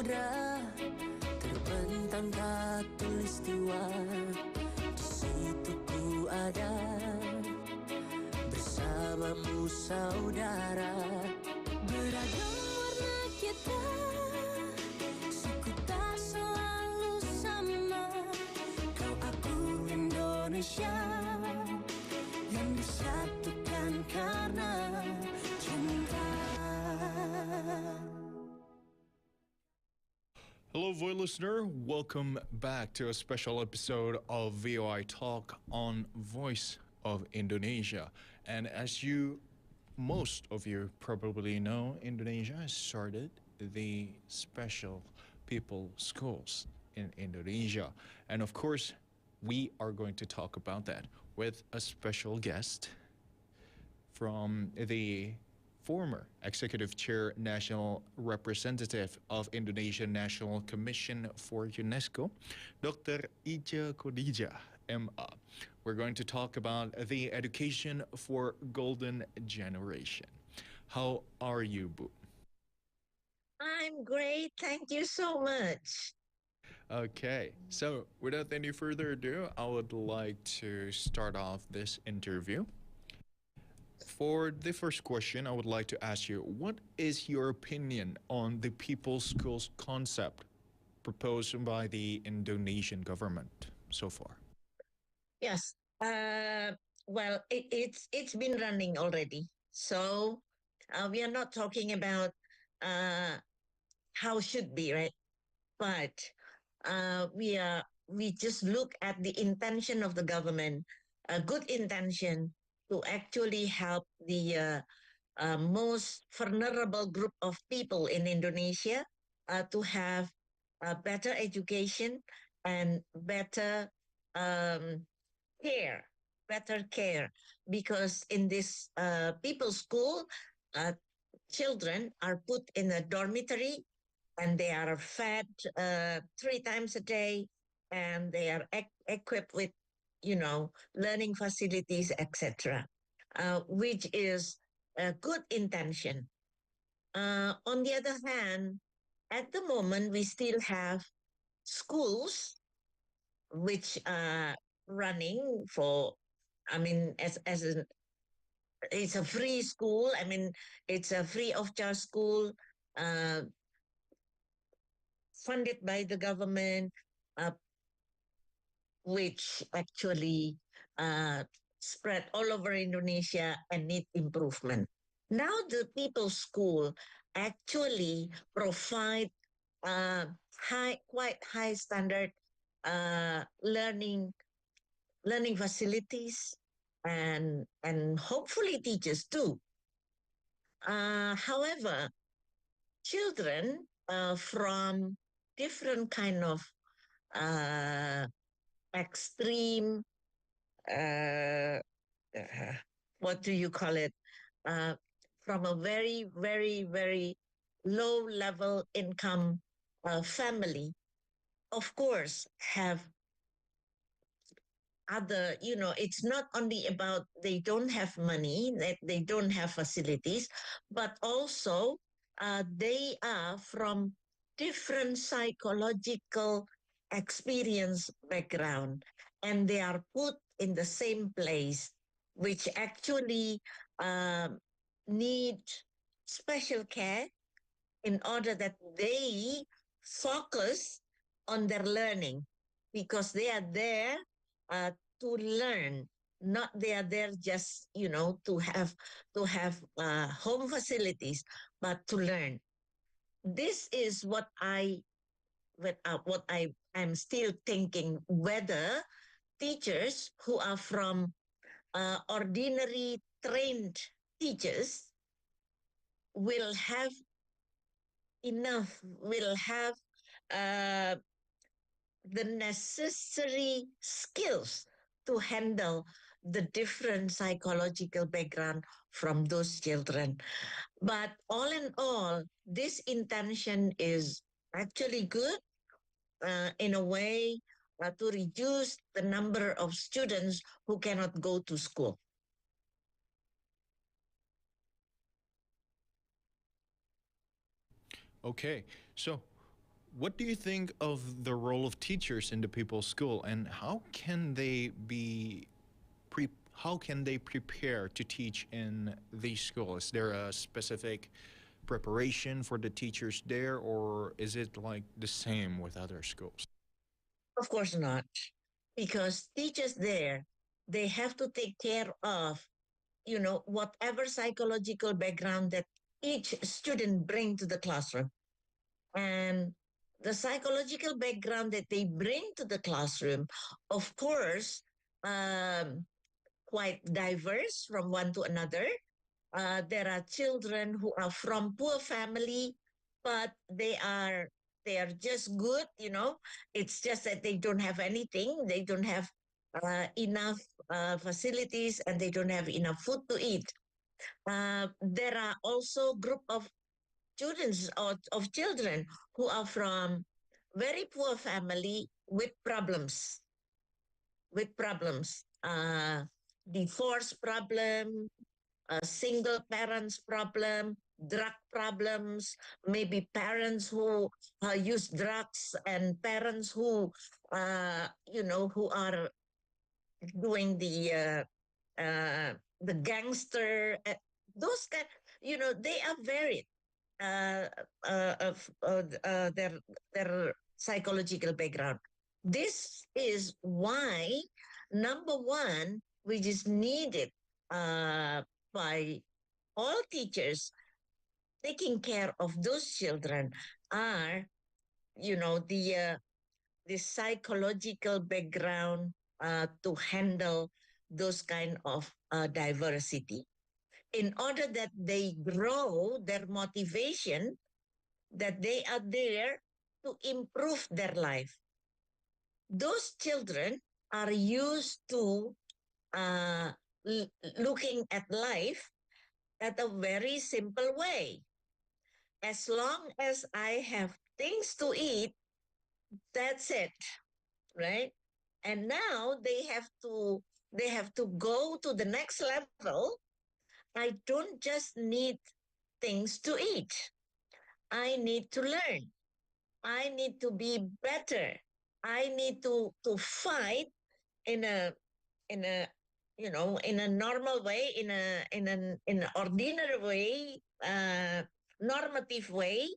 samudra terbentang khatulistiwa. Di situ ku ada bersamamu saudara. Beragam warna kita, suku tak selalu sama. Kau aku Indonesia yang disatukan karena cinta. Hello, Voice listener. Welcome back to a special episode of VOI Talk on Voice of Indonesia. And as most of you probably know, Indonesia has started the special people schools in Indonesia. And of course, we are going to talk about that with a special guest from the former Executive Chair National Representative of Indonesian National Commission for UNESCO, Dr. Itje Chodidjah, MA. We're going to talk about the education for golden generation. How are you, Bu? I'm great. Thank you so much. Okay, so without any further ado, I would like to start off this interview. For the first question, I would like to ask you, what is your opinion on the people's schools concept proposed by the Indonesian government so far? Yes. Well, it's been running already. So we are not talking about how should be, right? But we just look at the intention of the government, a good intention to actually help the most vulnerable group of people in Indonesia to have a better education and better care. Because in this people's school, children are put in a dormitory and they are fed 3 times a day, and they are equipped with, learning facilities, etc., which is a good intention. On the other hand, at the moment, we still have schools which are running for, it's a free school. It's a free of charge school, funded by the government, which actually spread all over Indonesia and need improvement. Now the People's School actually provide quite high standard learning facilities and hopefully teachers too. However, children from different kind of extreme, what do you call it? From a very, very, very low level income family, of course, have other, it's not only about they don't have money, that they don't have facilities, but also they are from different psychological experience background, and they are put in the same place, which actually need special care in order that they focus on their learning, because they are there to learn. Not they are there just to have home facilities, but to learn. This is what I'm still thinking, whether teachers who are from ordinary trained teachers will have the necessary skills to handle the different psychological background from those children. But all in all, this intention is actually good in a way to reduce the number of students who cannot go to school. Okay, so What do you think of the role of teachers in the people's school, and how can they prepare to teach in these schools? Is there a specific preparation for the teachers there, or is it like the same with other schools? Of course not, because teachers there, they have to take care of, whatever psychological background that each student bring to the classroom. And the psychological background that they bring to the classroom, of course, um, quite diverse from one to another. There are children who are from poor family, but they are just good. It's just that they don't have anything. They don't have enough facilities, and they don't have enough food to eat. There are also group of students or of children who are from very poor family with problems, divorce problem, single parents problem, drug problems, maybe parents who use drugs, and parents who, who are doing the gangster. Those kind, they are varied. Of their psychological background. This is why number one, which is needed by all teachers taking care of those children, are the psychological background to handle those kind of diversity, in order that they grow their motivation, that they are there to improve their life. Those children are used to uh, looking at life at a very simple way. As long as I have things to eat, that's it, right? And now they have to go to the next level. I don't just need things to eat. I need to learn. I need to be better. I need to fight in a in a in a normal way, in an ordinary way, normative way,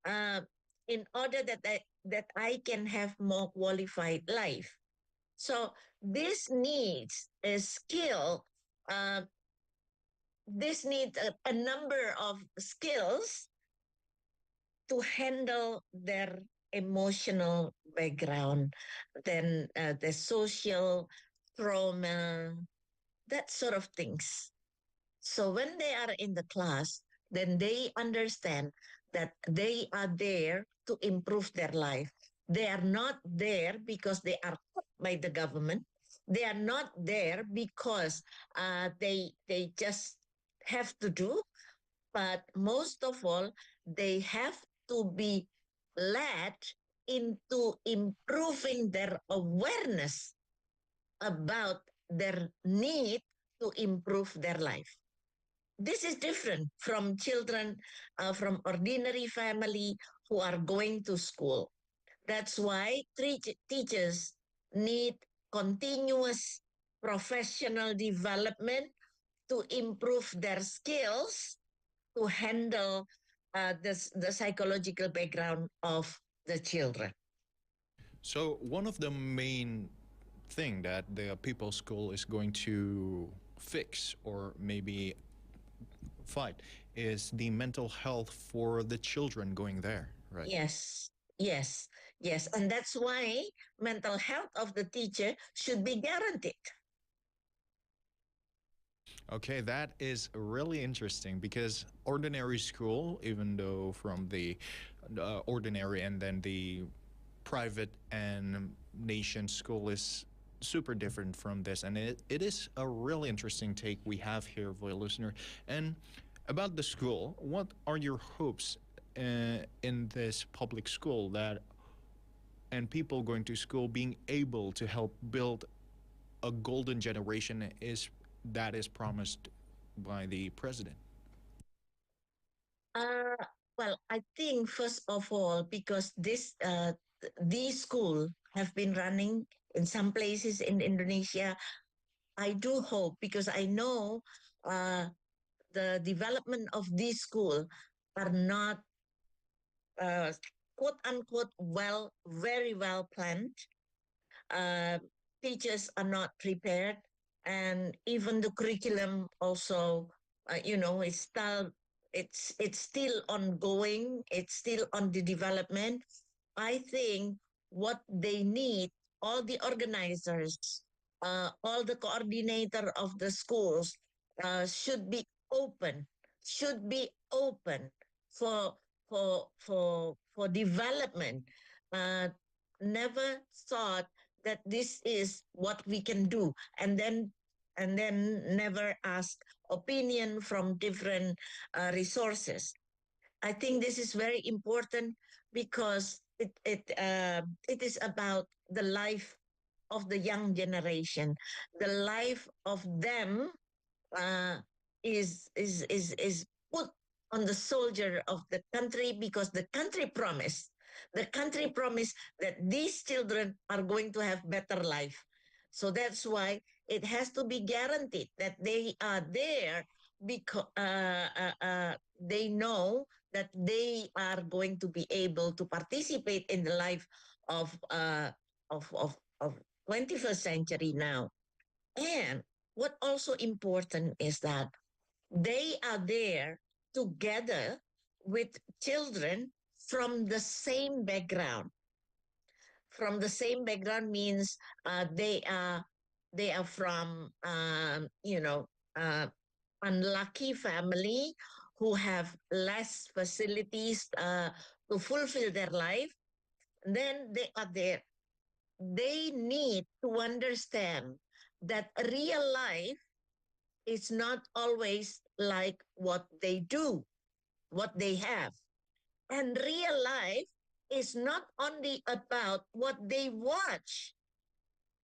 uh, in order that I can have more qualified life. So this needs a skill. Uh, this needs a number of skills to handle their emotional background, then the social trauma, that sort of things. So when they are in the class, then they understand that they are there to improve their life. They are not there because they are taught by the government. They are not there because they just have to do, but most of all, they have to be led into improving their awareness about their need to improve their life. This is different from children from ordinary family who are going to school. That's why teachers need continuous professional development to improve their skills to handle the psychological background of the children. So one of the main thing that the people school is going to fix or maybe fight is the mental health for the children going there, right? Yes, yes, yes. And that's why mental health of the teacher should be guaranteed. Okay, that is really interesting because ordinary school, even though from the ordinary and then the private and nation school is super different from this, and it is a really interesting take we have here for a listener. And about the school, what are your hopes in this public school that and people going to school being able to help build a golden generation is that is promised by the president? Uh, Well, I think first of all, because these school have been running in some places in Indonesia, I do hope because I know uh, the development of these school are not uh, quote unquote very well planned. uh, Teachers are not prepared, and even the curriculum also, it's still ongoing. It's still on the development. I think what they need, all the organizers, all the coordinator of the schools, should be open, should be open for for development. Uh, Never thought that this is what we can do, and then never ask opinion from different resources. I think this is very important because it is about the life of the young generation. The life of them uh, is put on the soldier of the country, because the country promised that these children are going to have better life. So that's why it has to be guaranteed that they are there, because they know that they are going to be able to participate in the life of uh, of 21st century now. And what also important is that they are there together with children from the same background. From the same background means they are from unlucky family who have less facilities to fulfill their life. Then they are there. They need to understand that real life is not always like what they do, what they have. And real life is not only about what they watch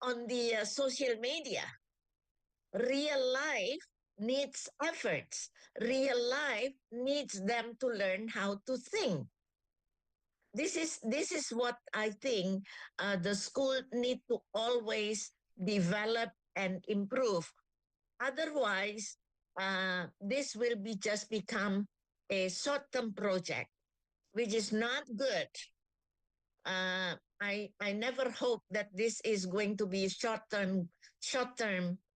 on the social media. Real life needs efforts. Real life needs them to learn how to think. This is what I think the school need to always develop and improve. Otherwise, this will be just become a short-term project, which is not good. I never hope that this is going to be short-term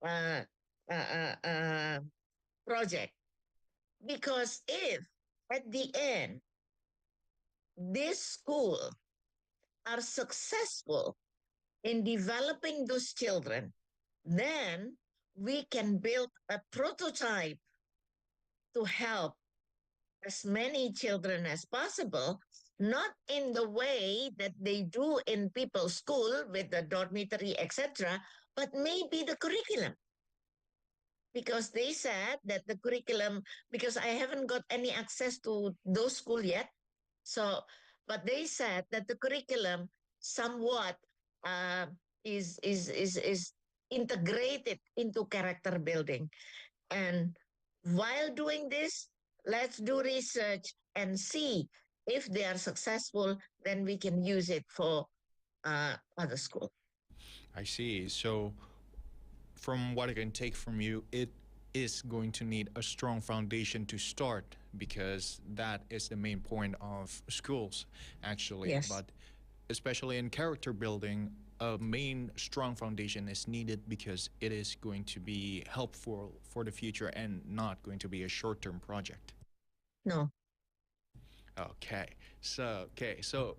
uh, uh, uh, project, because if at the end this school are successful in developing those children, then we can build a prototype to help as many children as possible, not in the way that they do in people's school with the dormitory, etc., but maybe the curriculum. Because they said that the curriculum, because I haven't got any access to those school yet, so, but they said that the curriculum somewhat uh, is integrated into character building. And while doing this, let's do research and see if they are successful, then we can use it for other school. I see. So, from what I can take from you, it is going to need a strong foundation to start, because that is the main point of schools, actually. Yes. But especially in character building, a main strong foundation is needed because it is going to be helpful for the future and not going to be a short-term project. No. So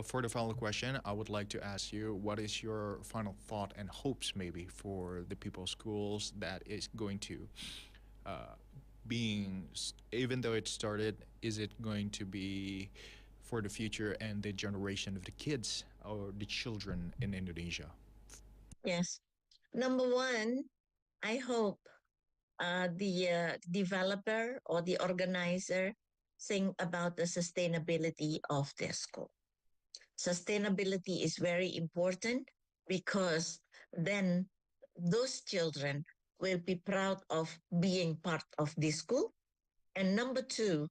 for the final question, I would like to ask you, what is your final thought and hopes maybe for the people's schools that is going to uh, even though it started, is it going to be for the future and the generation of the kids or the children in Indonesia? Yes. Number one, I hope the developer or the organizer think about the sustainability of their school. Sustainability is very important, because then those children will be proud of being part of this school. And number two,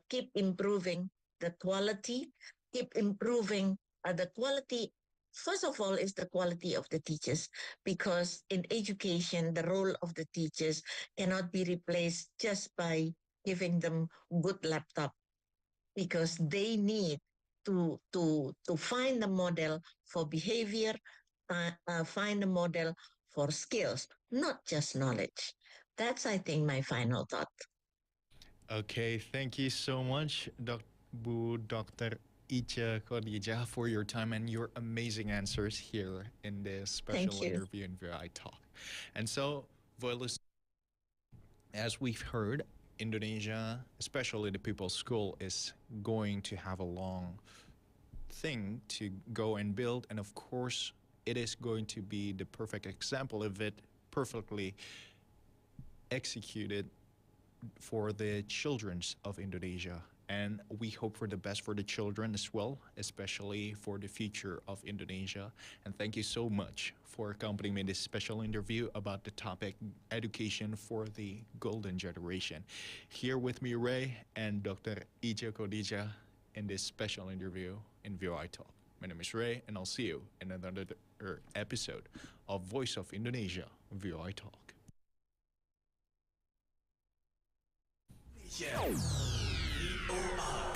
keep improving the quality, keep improving the quality. First of all, is the quality of the teachers, because in education, the role of the teachers cannot be replaced just by giving them good laptop, because they need to find a model for behavior, find a model for skills, not just knowledge. That's, I think, my final thought. Okay, thank you so much, Dr. Itje Chodidjah, for your time and your amazing answers here in this Thank special you. interview in VI Talk. And so, Voilus, as we've heard, Indonesia, especially the People's School, is going to have a long thing to go and build. And of course, it is going to be the perfect example of it perfectly executed for the children of Indonesia. And we hope for the best for the children as well, especially for the future of Indonesia. And thank you so much for accompanying me in this special interview about the topic education for the golden generation. Here with me, Ray and Dr. Itje Chodidjah in this special interview in VOI Talk. My name is Ray, and I'll see you in another episode of Voice of Indonesia, VOI Talk. Yeah. VOI.